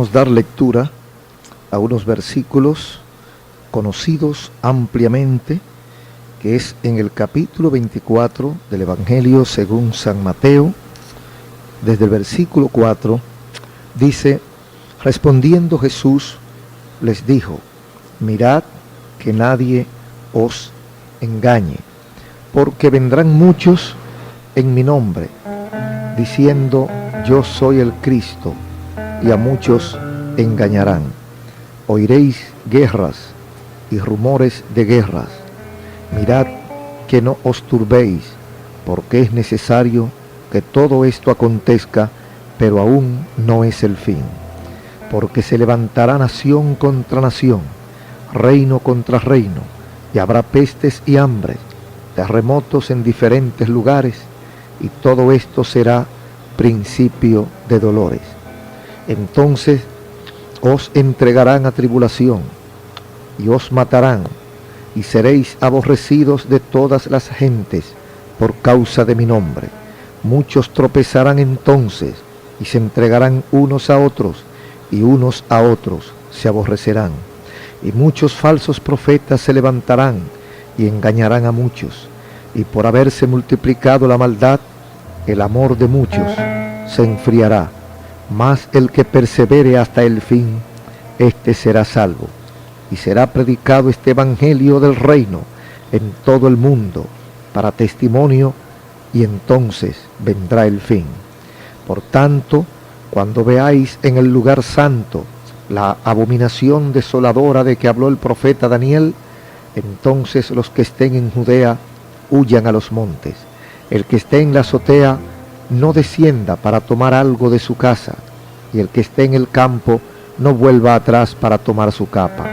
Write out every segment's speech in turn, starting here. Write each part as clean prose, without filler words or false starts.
Vamos a dar lectura a unos versículos conocidos ampliamente, que es en el capítulo 24 del Evangelio según San Mateo. Desde el versículo 4 dice: respondiendo Jesús les dijo: mirad que nadie os engañe, porque vendrán muchos en mi nombre, diciendo yo soy el Cristo, y a muchos engañarán. Oiréis guerras y rumores de guerras. Mirad que no os turbéis, porque es necesario que todo esto acontezca, pero aún no es el fin. Porque se levantará nación contra nación, reino contra reino, y habrá pestes y hambres, terremotos en diferentes lugares, y todo esto será principio de dolores. Entonces os entregarán a tribulación, y os matarán, y seréis aborrecidos de todas las gentes por causa de mi nombre. Muchos tropezarán entonces, y se entregarán unos a otros, y unos a otros se aborrecerán. Y muchos falsos profetas se levantarán, y engañarán a muchos. Y por haberse multiplicado la maldad, el amor de muchos se enfriará. Mas el que persevere hasta el fin, éste será salvo. Y será predicado este evangelio del reino en todo el mundo para testimonio, y entonces vendrá el fin. Por tanto, cuando veáis en el lugar santo la abominación desoladora de que habló el profeta Daniel, entonces los que estén en Judea huyan a los montes. El que esté en la azotea no descienda para tomar algo de su casa, y el que esté en el campo no vuelva atrás para tomar su capa.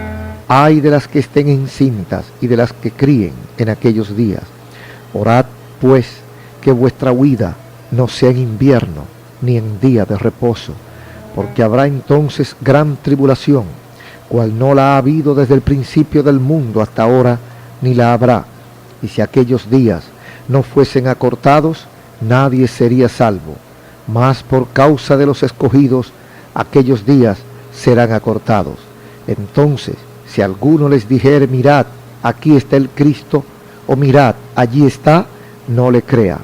Ay de las que estén encintas y de las que críen en aquellos días. Orad, pues, que vuestra huida no sea en invierno, ni en día de reposo, porque habrá entonces gran tribulación, cual no la ha habido desde el principio del mundo hasta ahora, ni la habrá. Y si aquellos días no fuesen acortados, nadie sería salvo. Mas por causa de los escogidos, aquellos días serán acortados. Entonces, si alguno les dijere: mirad, aquí está el Cristo, o mirad, allí está, no le crea,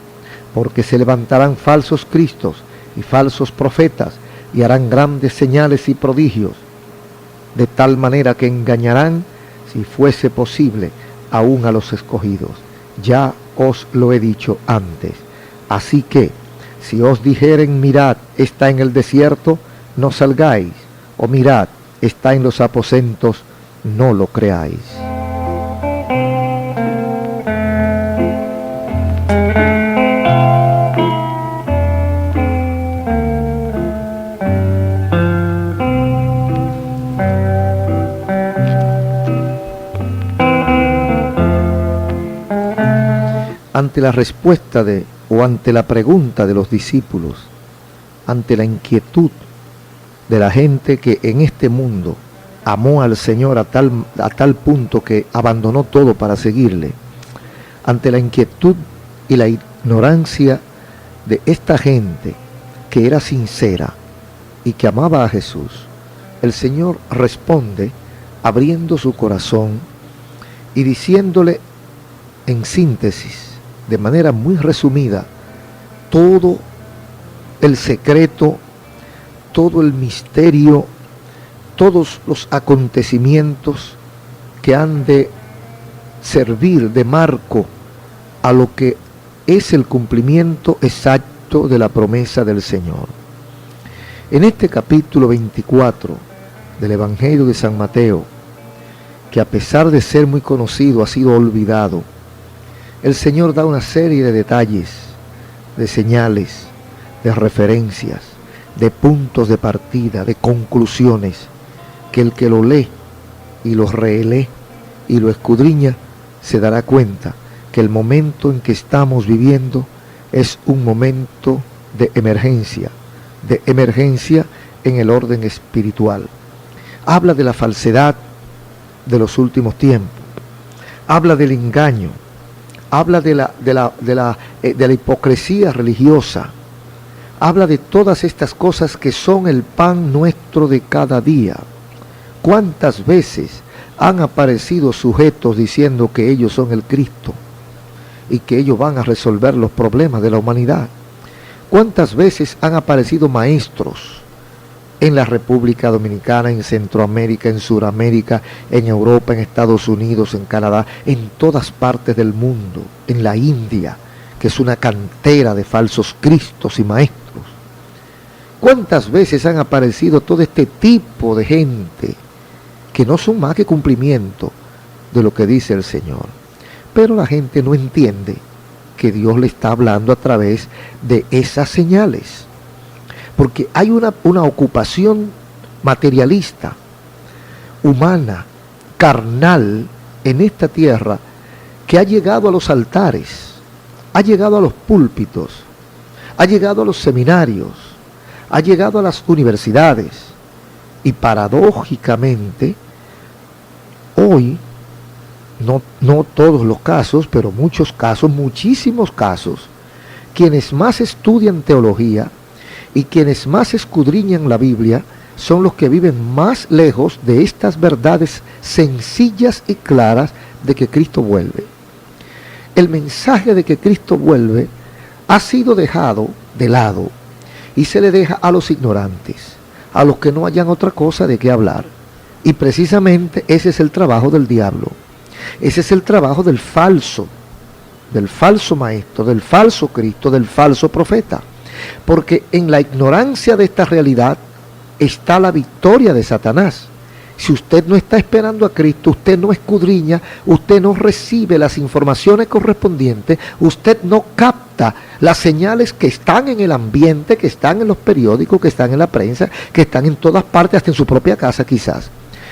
porque se levantarán falsos cristos y falsos profetas, y harán grandes señales y prodigios, de tal manera que engañarán, si fuese posible, aún a los escogidos. Ya os lo he dicho antes. Así que, si os dijeren: mirad, está en el desierto, no salgáis, o mirad, está en los aposentos, no lo creáis. Ante la respuesta ante la pregunta de los discípulos, ante la inquietud de la gente que en este mundo amó al Señor a tal punto que abandonó todo para seguirle, ante la inquietud y la ignorancia de esta gente que era sincera y que amaba a Jesús, el Señor responde abriendo su corazón y diciéndole en síntesis, de manera muy resumida, todo el secreto, todo el misterio, todos los acontecimientos que han de servir de marco a lo que es el cumplimiento exacto de la promesa del Señor. En este capítulo 24 del Evangelio de San Mateo, que a pesar de ser muy conocido ha sido olvidado, el Señor da una serie de detalles, de señales, de referencias, de puntos de partida, de conclusiones, que el que lo lee y lo relee y lo escudriña se dará cuenta que el momento en que estamos viviendo es un momento de emergencia en el orden espiritual. Habla de la falsedad de los últimos tiempos, habla del engaño, habla de la hipocresía religiosa, habla de todas estas cosas que son el pan nuestro de cada día. ¿Cuántas veces han aparecido sujetos diciendo que ellos son el Cristo y que ellos van a resolver los problemas de la humanidad? ¿Cuántas veces han aparecido maestros en la República Dominicana, en Centroamérica, en Sudamérica, en Europa, en Estados Unidos, en Canadá, en todas partes del mundo, en la India, que es una cantera de falsos cristos y maestros? ¿Cuántas veces han aparecido todo este tipo de gente que no son más que cumplimiento de lo que dice el Señor? Pero la gente no entiende que Dios le está hablando a través de esas señales. Porque hay una ocupación materialista, humana, carnal en esta tierra que ha llegado a los altares, ha llegado a los púlpitos, ha llegado a los seminarios, ha llegado a las universidades y paradójicamente hoy, no todos los casos, pero muchos casos, muchísimos casos, quienes más estudian teología y quienes más escudriñan la Biblia son los que viven más lejos de estas verdades sencillas y claras de que Cristo vuelve. El mensaje de que Cristo vuelve ha sido dejado de lado y se le deja a los ignorantes, a los que no hayan otra cosa de qué hablar. Y precisamente ese es el trabajo del diablo. Ese es el trabajo del falso maestro, del falso Cristo, del falso profeta. Porque en la ignorancia de esta realidad está la victoria de Satanás. Si usted no está esperando a Cristo, usted no escudriña, usted no recibe las informaciones correspondientes, usted no capta las señales que están en el ambiente, que están en los periódicos, que están en la prensa, que están en todas partes, hasta en su propia casa quizás.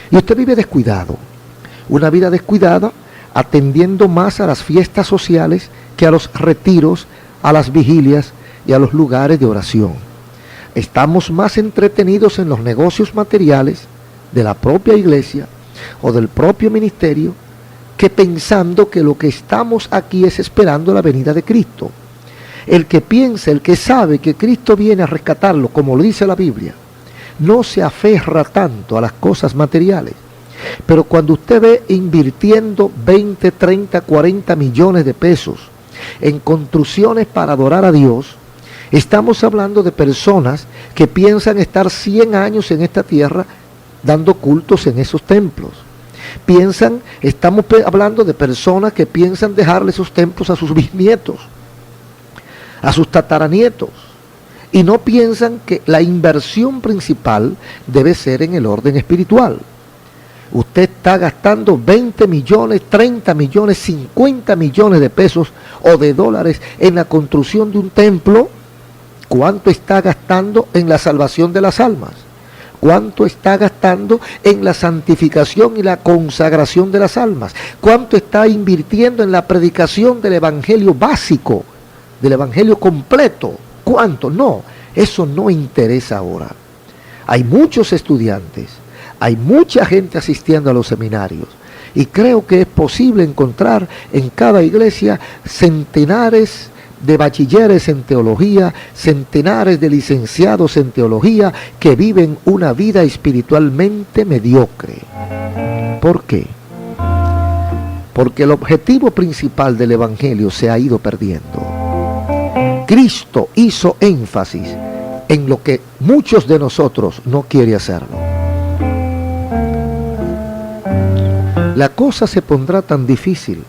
Y usted vive descuidado, una vida descuidada, atendiendo más a las fiestas sociales que a los retiros, a las vigilias y a los lugares de oración. Estamos más entretenidos en los negocios materiales de la propia iglesia o del propio ministerio que pensando que lo que estamos aquí es esperando la venida de Cristo. El que piensa, el que sabe que Cristo viene a rescatarlo, como lo dice la Biblia, no se aferra tanto a las cosas materiales. Pero cuando usted ve invirtiendo 20, 30, 40 millones de pesos en construcciones para adorar a Dios, estamos hablando de personas que piensan estar 100 años en esta tierra dando cultos en esos templos. Estamos hablando de personas que piensan dejarle esos templos a sus bisnietos, a sus tataranietos, y no piensan que la inversión principal debe ser en el orden espiritual. Usted está gastando 20 millones, 30 millones, 50 millones de pesos o de dólares en la construcción de un templo. ¿Cuánto está gastando en la salvación de las almas? ¿Cuánto está gastando en la santificación y la consagración de las almas? ¿Cuánto está invirtiendo en la predicación del evangelio básico, del evangelio completo? ¿Cuánto? No, eso no interesa ahora. Hay muchos estudiantes, hay mucha gente asistiendo a los seminarios y creo que es posible encontrar en cada iglesia centenares de bachilleres en teología, centenares de licenciados en teología que viven una vida espiritualmente mediocre. ¿Por qué? Porque el objetivo principal del evangelio se ha ido perdiendo. Cristo hizo énfasis en lo que muchos de nosotros no quieren hacerlo. La cosa se pondrá tan difícil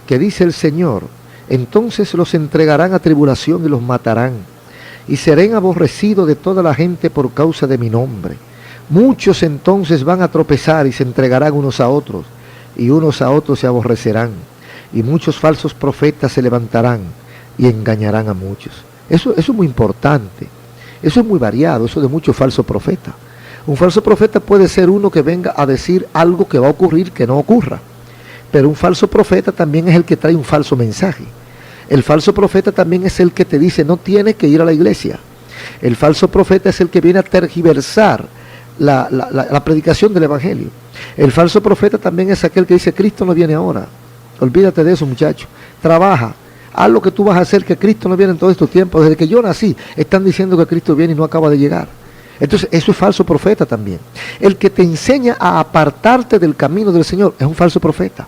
que dice el Señor: entonces los entregarán a tribulación y los matarán, y serán aborrecidos de toda la gente por causa de mi nombre. Muchos entonces van a tropezar y se entregarán unos a otros, y unos a otros se aborrecerán, y muchos falsos profetas se levantarán y engañarán a muchos. Eso es muy importante, eso es muy variado, eso de muchos falsos profetas. Un falso profeta puede ser uno que venga a decir algo que va a ocurrir que no ocurra. Pero un falso profeta también es el que trae un falso mensaje. El falso profeta también es el que te dice no tienes que ir a la iglesia. El falso profeta es el que viene a tergiversar la predicación del evangelio. El falso profeta también es aquel que dice Cristo no viene ahora. Olvídate de eso, muchacho. Trabaja, haz lo que tú vas a hacer, que Cristo no viene en todo este tiempo. Desde que yo nací, están diciendo que Cristo viene y no acaba de llegar. Entonces, eso es falso profeta también. El que te enseña a apartarte del camino del Señor es un falso profeta.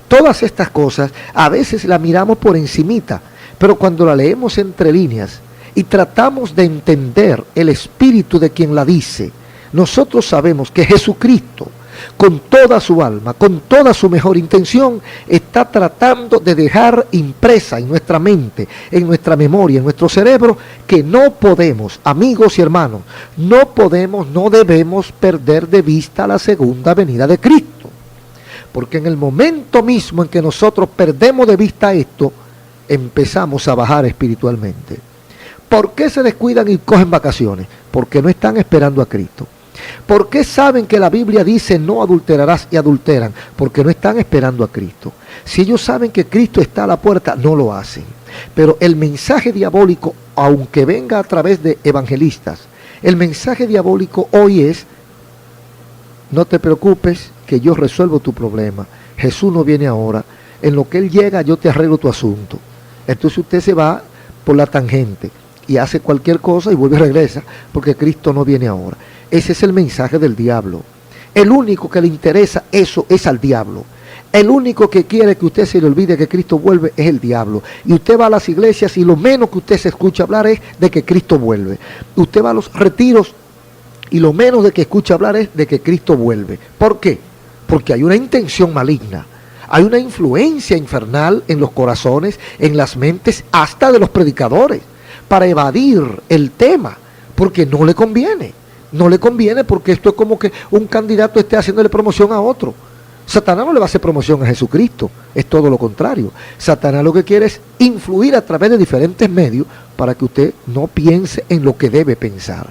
Todas estas cosas a veces la miramos por encimita, pero cuando la leemos entre líneas y tratamos de entender el espíritu de quien la dice, nosotros sabemos que Jesucristo, con toda su alma, con toda su mejor intención, está tratando de dejar impresa en nuestra mente, en nuestra memoria, en nuestro cerebro, que no podemos, amigos y hermanos, no debemos perder de vista la segunda venida de Cristo. Porque en el momento mismo en que nosotros perdemos de vista esto, empezamos a bajar espiritualmente. ¿Por qué se descuidan y cogen vacaciones? Porque no están esperando a Cristo. ¿Por qué saben que la Biblia dice no adulterarás y adulteran? Porque no están esperando a Cristo. Si ellos saben que Cristo está a la puerta, no lo hacen. Pero el mensaje diabólico, aunque venga a través de evangelistas, el mensaje diabólico hoy es: no te preocupes, que yo resuelvo tu problema. Jesús no viene ahora. En lo que Él llega, yo te arreglo tu asunto. Entonces usted se va por la tangente y hace cualquier cosa y vuelve y regresa, porque Cristo no viene ahora. Ese es el mensaje del diablo. El único que le interesa eso es al diablo. El único que quiere que usted se le olvide que Cristo vuelve es el diablo. Y usted va a las iglesias y lo menos que usted se escucha hablar es de que Cristo vuelve. Usted va a los retiros y lo menos de que escucha hablar es de que Cristo vuelve. ¿Por qué? Porque hay una intención maligna. Hay una influencia infernal en los corazones, en las mentes, hasta de los predicadores, para evadir el tema, porque no le conviene. No le conviene, porque esto es como que un candidato esté haciéndole promoción a otro. Satanás no le va a hacer promoción a Jesucristo, es todo lo contrario. Satanás lo que quiere es influir a través de diferentes medios para que usted no piense en lo que debe pensar.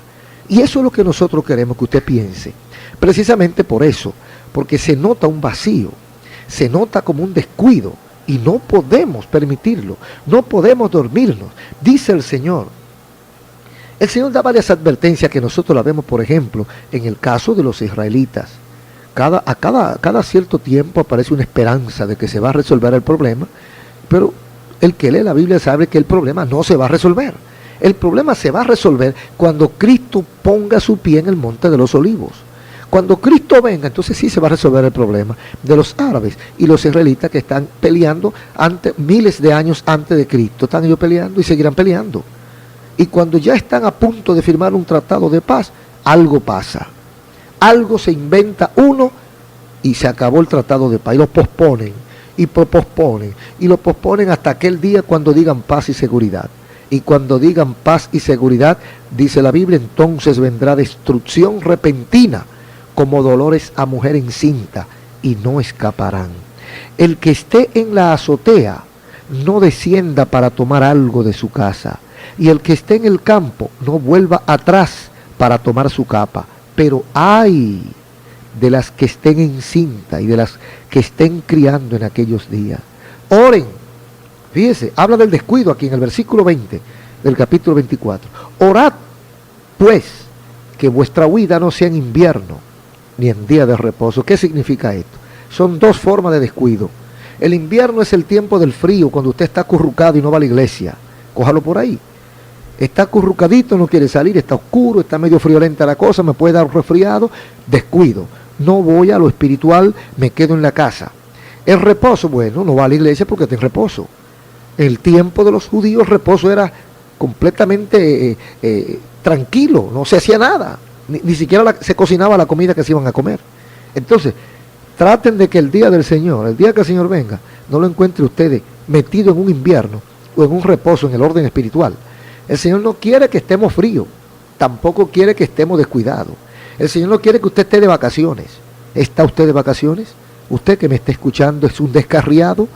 Y eso es lo que nosotros queremos que usted piense. Precisamente por eso, porque se nota un vacío, se nota como un descuido, y no podemos permitirlo, no podemos dormirnos. Dice el Señor. El Señor da varias advertencias que nosotros la vemos, por ejemplo, en el caso de los israelitas. Cada cierto tiempo aparece una esperanza de que se va a resolver el problema, pero el que lee la Biblia sabe que el problema no se va a resolver. El problema se va a resolver cuando Cristo ponga su pie en el monte de los olivos. Cuando Cristo venga, entonces sí se va a resolver el problema de los árabes y los israelitas que están peleando miles de años antes de Cristo. Están ellos peleando y seguirán peleando. Y cuando ya están a punto de firmar un tratado de paz, algo pasa. Algo se inventa uno y se acabó el tratado de paz. Y lo posponen, y posponen, y lo posponen hasta aquel día cuando digan paz y seguridad. Y cuando digan paz y seguridad, dice la Biblia, entonces vendrá destrucción repentina, como dolores a mujer encinta, y no escaparán. El que esté en la azotea, no descienda para tomar algo de su casa. Y el que esté en el campo, no vuelva atrás para tomar su capa. Pero ay de las que estén encinta y de las que estén criando en aquellos días. Oren. Fíjese, habla del descuido aquí en el versículo 20 del capítulo 24. Orad, pues, que vuestra huida no sea en invierno, ni en día de reposo. ¿Qué significa esto? Son dos formas de descuido. El invierno es el tiempo del frío, cuando usted está acurrucado y no va a la iglesia. Cójalo por ahí. Está acurrucadito, no quiere salir, está oscuro, está medio friolenta la cosa, me puede dar un resfriado, descuido. No voy a lo espiritual, me quedo en la casa. El reposo, bueno, no va a la iglesia porque está en reposo. El tiempo de los judíos, el reposo era completamente tranquilo, no se hacía nada. Ni siquiera se cocinaba la comida que se iban a comer. Entonces, traten de que el día del Señor, el día que el Señor venga, no lo encuentre ustedes metido en un invierno o en un reposo en el orden espiritual. El Señor no quiere que estemos fríos, tampoco quiere que estemos descuidados. El Señor no quiere que usted esté de vacaciones. ¿Está usted de vacaciones? Usted que me está escuchando es un descarriado.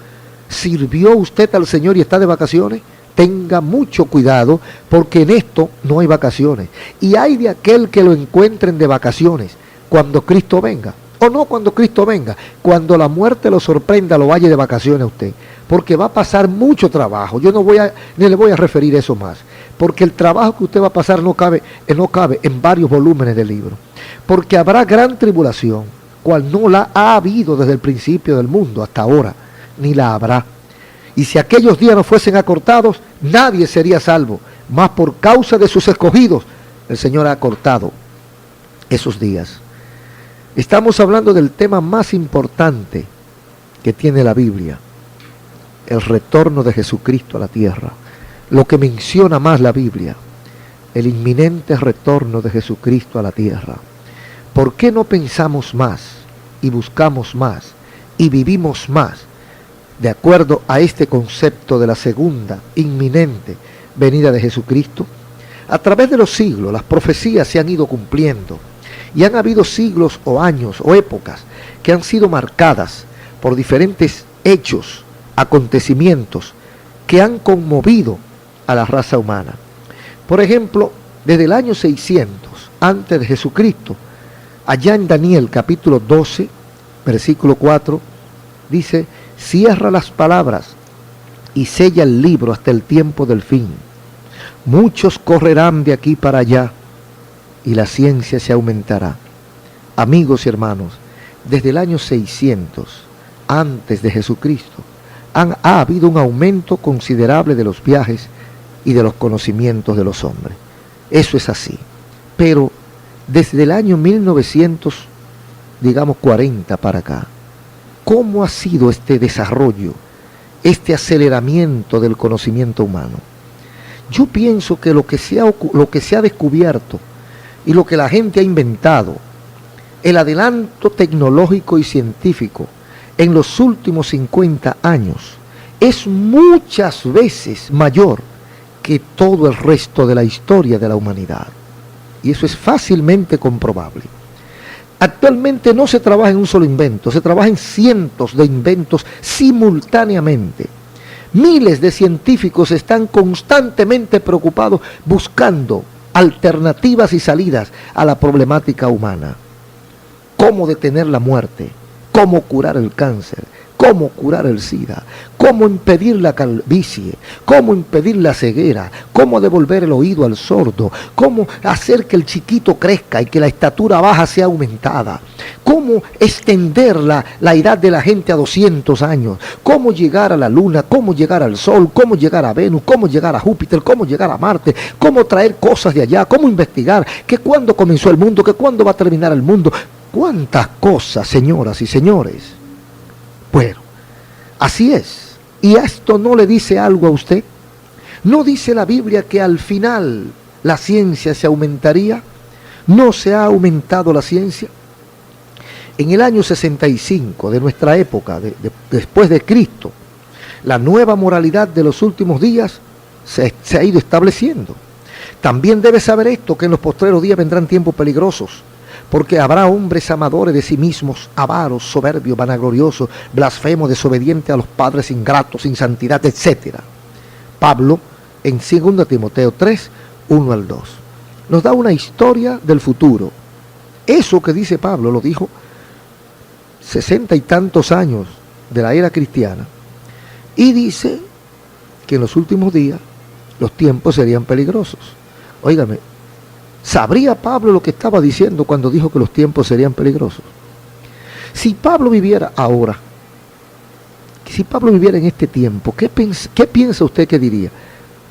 ¿Sirvió usted al Señor y está de vacaciones? Tenga mucho cuidado, porque en esto no hay vacaciones. Y hay de aquel que lo encuentren de vacaciones cuando Cristo venga. O no cuando Cristo venga, cuando la muerte lo sorprenda, lo vaya de vacaciones a usted. Porque va a pasar mucho trabajo. Yo ni le voy a referir eso más. Porque el trabajo que usted va a pasar no cabe en varios volúmenes del libro. Porque habrá gran tribulación, cual no la ha habido desde el principio del mundo hasta ahora, ni la habrá. Y si aquellos días no fuesen acortados, nadie sería salvo. Mas por causa de sus escogidos, el Señor ha acortado esos días. Estamos hablando del tema más importante que tiene la Biblia, el retorno de Jesucristo a la tierra. Lo que menciona más la Biblia, el inminente retorno de Jesucristo a la tierra. ¿Por qué no pensamos más y buscamos más y vivimos más de acuerdo a este concepto de la segunda inminente venida de Jesucristo? A través de los siglos las profecías se han ido cumpliendo y han habido siglos o años o épocas que han sido marcadas por diferentes hechos, acontecimientos que han conmovido a la raza humana. Por ejemplo, desde el año 600 antes de Jesucristo, allá en Daniel capítulo 12, versículo 4, dice: cierra las palabras y sella el libro hasta el tiempo del fin. Muchos correrán de aquí para allá y la ciencia se aumentará. Amigos y hermanos, desde el año 600 antes de Jesucristo ha habido un aumento considerable de los viajes y de los conocimientos de los hombres. Eso es así. Pero desde el año 1940 para acá, ¿cómo ha sido este desarrollo, este aceleramiento del conocimiento humano? Yo pienso que lo que se ha descubierto y lo que la gente ha inventado, el adelanto tecnológico y científico en los últimos 50 años, es muchas veces mayor que todo el resto de la historia de la humanidad. Y eso es fácilmente comprobable. Actualmente no se trabaja en un solo invento, se trabaja en cientos de inventos simultáneamente. Miles de científicos están constantemente preocupados buscando alternativas y salidas a la problemática humana. Cómo detener la muerte, cómo curar el cáncer, cómo curar el SIDA, cómo impedir la calvicie, cómo impedir la ceguera, cómo devolver el oído al sordo, cómo hacer que el chiquito crezca y que la estatura baja sea aumentada, cómo extender la edad de la gente a 200 años, cómo llegar a la luna, cómo llegar al sol, cómo llegar a Venus, cómo llegar a Júpiter, cómo llegar a Marte, cómo traer cosas de allá, cómo investigar, que cuándo comenzó el mundo, que cuándo va a terminar el mundo. ¿Cuántas cosas, señoras y señores? Bueno, así es. ¿Y esto no le dice algo a usted? ¿No dice la Biblia que al final la ciencia se aumentaría? ¿No se ha aumentado la ciencia? En el año 65 de nuestra época, después de Cristo, la nueva moralidad de los últimos días se ha ido estableciendo. También debe saber esto, que en los postreros días vendrán tiempos peligrosos, porque habrá hombres amadores de sí mismos, avaros, soberbios, vanagloriosos, blasfemos, desobedientes a los padres, ingratos, sin santidad, etc. Pablo, en 2 Timoteo 3, 1 al 2, nos da una historia del futuro. Eso que dice Pablo lo dijo 60 y tantos años de la era cristiana, y dice que en los últimos días los tiempos serían peligrosos. Óigame, ¿sabría Pablo lo que estaba diciendo cuando dijo que los tiempos serían peligrosos? Si Pablo viviera ahora, si Pablo viviera en este tiempo, ¿qué piensa usted que diría?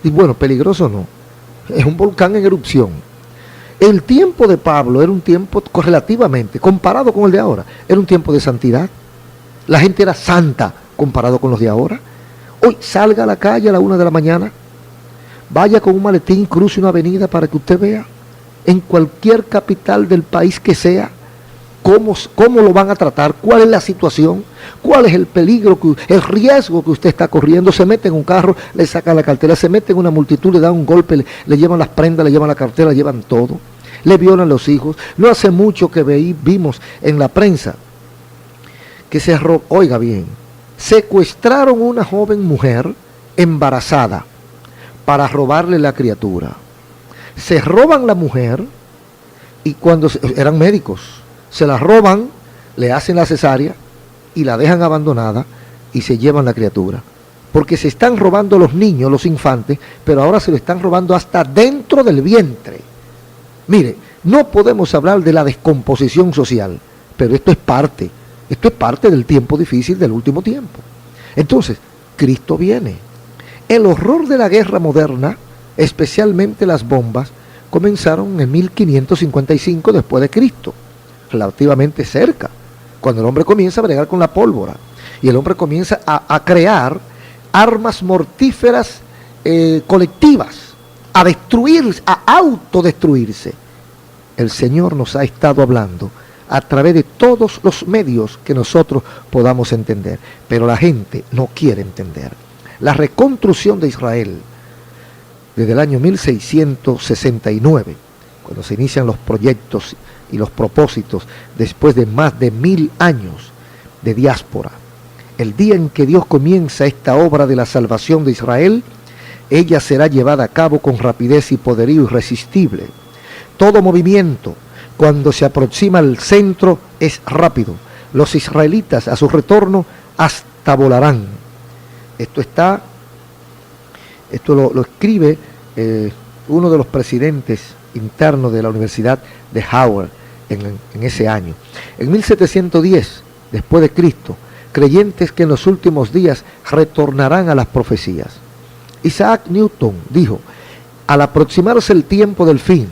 Y bueno, peligroso no, es un volcán en erupción. El tiempo de Pablo era un tiempo relativamente, comparado con el de ahora, era un tiempo de santidad. La gente era santa comparado con los de ahora. Hoy salga a la calle a la 1 de la mañana, vaya con un maletín, cruce una avenida para que usted vea en cualquier capital del país que sea, cómo lo van a tratar, cuál es la situación, cuál es el peligro, el riesgo que usted está corriendo. Se mete en un carro, le sacan la cartera, se mete en una multitud, le dan un golpe, le llevan las prendas, le llevan la cartera, le llevan todo, le violan los hijos. No hace mucho que vimos en la prensa que oiga bien, secuestraron una joven mujer embarazada para robarle la criatura. Se roban la mujer y cuando eran médicos, se la roban, le hacen la cesárea y la dejan abandonada y se llevan la criatura. Porque se están robando los niños, los infantes, pero ahora se lo están robando hasta dentro del vientre. Mire, no podemos hablar de la descomposición social, pero esto es parte del tiempo difícil del último tiempo. Entonces, Cristo viene. El horror de la guerra moderna, especialmente las bombas, comenzaron en 1555 después de Cristo, relativamente cerca, cuando el hombre comienza a bregar con la pólvora y el hombre comienza a crear armas mortíferas colectivas, a destruirse, a autodestruirse. El Señor nos ha estado hablando a través de todos los medios que nosotros podamos entender, pero la gente no quiere entender. La reconstrucción de Israel desde el año 1669, cuando se inician los proyectos y los propósitos después de más de 1000 años de diáspora, el día en que Dios comienza esta obra de la salvación de Israel, ella será llevada a cabo con rapidez y poderío irresistible. Todo movimiento, cuando se aproxima al centro, es rápido. Los israelitas a su retorno hasta volarán. Esto lo escribe uno de los presidentes internos de la Universidad de Howard en ese año. En 1710, después de Cristo, creyentes que en los últimos días retornarán a las profecías. Isaac Newton dijo: al aproximarse el tiempo del fin,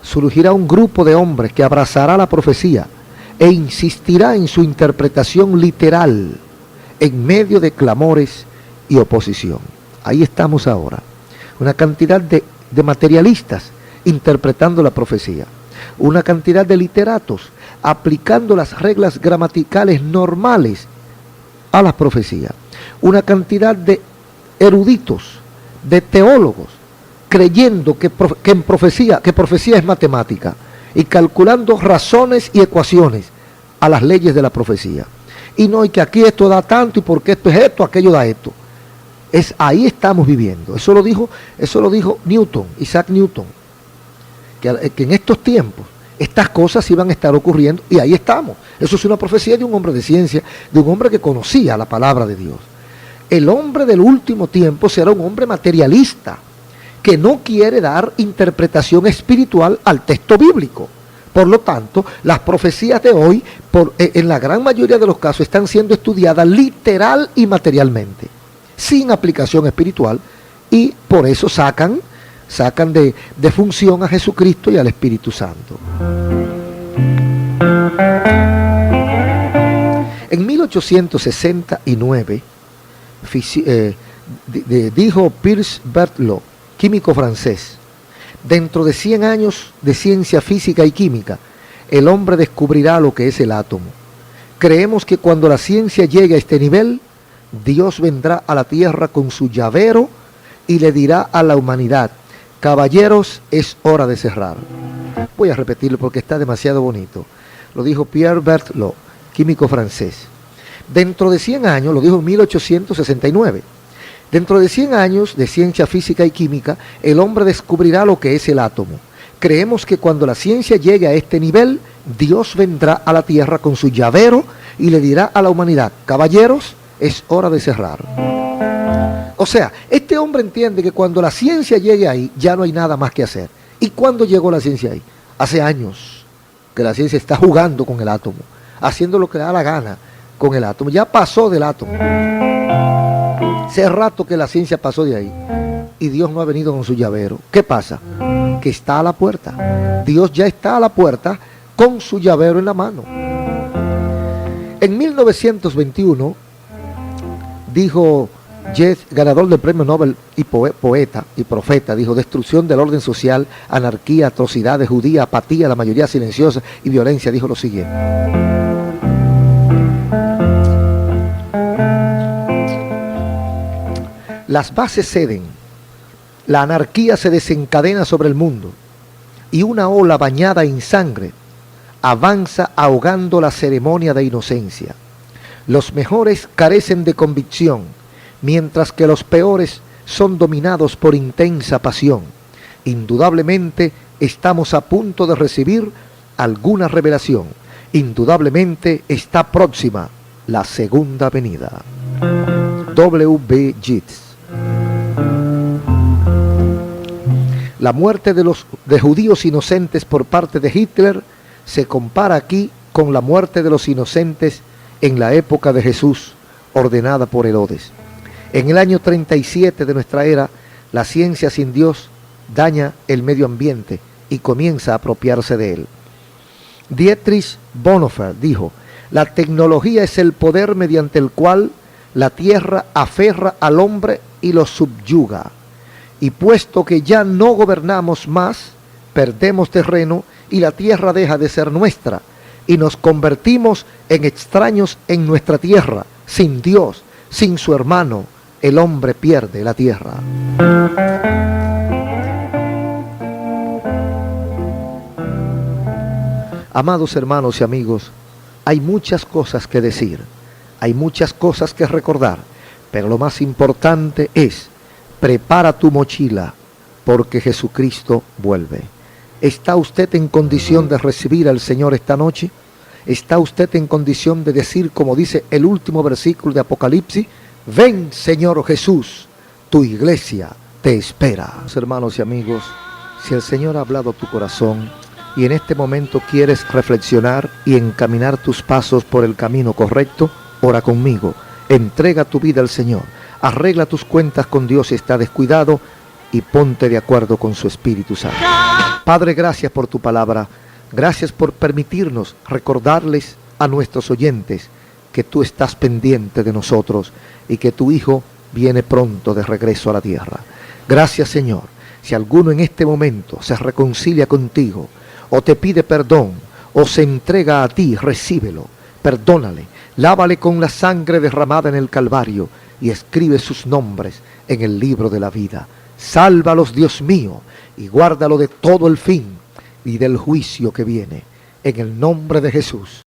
surgirá un grupo de hombres que abrazará la profecía e insistirá en su interpretación literal en medio de clamores y oposición. Ahí estamos ahora, una cantidad de materialistas interpretando la profecía, una cantidad de literatos aplicando las reglas gramaticales normales a la profecía, una cantidad de eruditos, de teólogos, creyendo que profecía es matemática y calculando razones y ecuaciones a las leyes de la profecía. Y no, y que aquí esto da tanto, y porque esto es esto, aquello da esto. Ahí estamos viviendo. Eso lo dijo Newton, Isaac Newton, que en estos tiempos estas cosas iban a estar ocurriendo, y ahí estamos. Eso es una profecía de un hombre de ciencia, de un hombre que conocía la palabra de Dios. El hombre del último tiempo será un hombre materialista, que no quiere dar interpretación espiritual al texto bíblico. Por lo tanto, las profecías de hoy, en la gran mayoría de los casos, están siendo estudiadas literal y materialmente, sin aplicación espiritual, y por eso sacan de función a Jesucristo y al Espíritu Santo. En 1869, dijo Pierre Berthelot, químico francés: dentro de 100 años de ciencia física y química, el hombre descubrirá lo que es el átomo. Creemos que cuando la ciencia llegue a este nivel, Dios vendrá a la tierra con su llavero y le dirá a la humanidad: caballeros, es hora de cerrar. Voy a repetirlo porque está demasiado bonito. Lo dijo Pierre Berthelot, químico francés. Dentro de 100 años, lo dijo en 1869, dentro de 100 años de ciencia física y química, el hombre descubrirá lo que es el átomo. Creemos que cuando la ciencia llegue a este nivel, Dios vendrá a la tierra con su llavero y le dirá a la humanidad: caballeros, es hora de cerrar. O sea, este hombre entiende que cuando la ciencia llegue ahí, ya no hay nada más que hacer. ¿Y cuándo llegó la ciencia ahí? Hace años que la ciencia está jugando con el átomo, haciendo lo que le da la gana con el átomo. Ya pasó del átomo. Hace rato que la ciencia pasó de ahí y Dios no ha venido con su llavero. ¿Qué pasa? Que está a la puerta. Dios ya está a la puerta con su llavero en la mano. En 1921 dijo Jesse, ganador del premio Nobel y poeta y profeta, dijo: destrucción del orden social, anarquía, atrocidades, judía, apatía, la mayoría silenciosa y violencia. Dijo lo siguiente: las bases ceden, la anarquía se desencadena sobre el mundo y una ola bañada en sangre avanza ahogando la ceremonia de inocencia. Los mejores carecen de convicción, mientras que los peores son dominados por intensa pasión. Indudablemente estamos a punto de recibir alguna revelación. Indudablemente está próxima la segunda venida. W.B. Yeats. La muerte de judíos inocentes por parte de Hitler se compara aquí con la muerte de los inocentes en la época de Jesús, ordenada por Herodes. En el año 37 de nuestra era, la ciencia sin Dios daña el medio ambiente y comienza a apropiarse de él. Dietrich Bonhoeffer dijo: la tecnología es el poder mediante el cual la tierra aferra al hombre y lo subyuga. Y puesto que ya no gobernamos más, perdemos terreno y la tierra deja de ser nuestra y nos convertimos en extraños en nuestra tierra. Sin Dios, sin su hermano, el hombre pierde la tierra. Amados hermanos y amigos, hay muchas cosas que decir, hay muchas cosas que recordar, pero lo más importante es: prepara tu mochila, porque Jesucristo vuelve. ¿Está usted en condición de recibir al Señor esta noche? ¿Está usted en condición de decir, como dice el último versículo de Apocalipsis: ven, Señor Jesús, tu iglesia te espera? Hermanos y amigos, si el Señor ha hablado a tu corazón y en este momento quieres reflexionar y encaminar tus pasos por el camino correcto, ora conmigo, entrega tu vida al Señor, arregla tus cuentas con Dios si está descuidado y ponte de acuerdo con su Espíritu Santo. Padre, gracias por tu palabra, gracias por permitirnos recordarles a nuestros oyentes que tú estás pendiente de nosotros y que tu Hijo viene pronto de regreso a la tierra. Gracias, Señor. Si alguno en este momento se reconcilia contigo, o te pide perdón, o se entrega a ti, recíbelo, perdónale, lávale con la sangre derramada en el Calvario y escribe sus nombres en el libro de la vida. Sálvalos, Dios mío, y guárdalo de todo el fin y del juicio que viene. En el nombre de Jesús.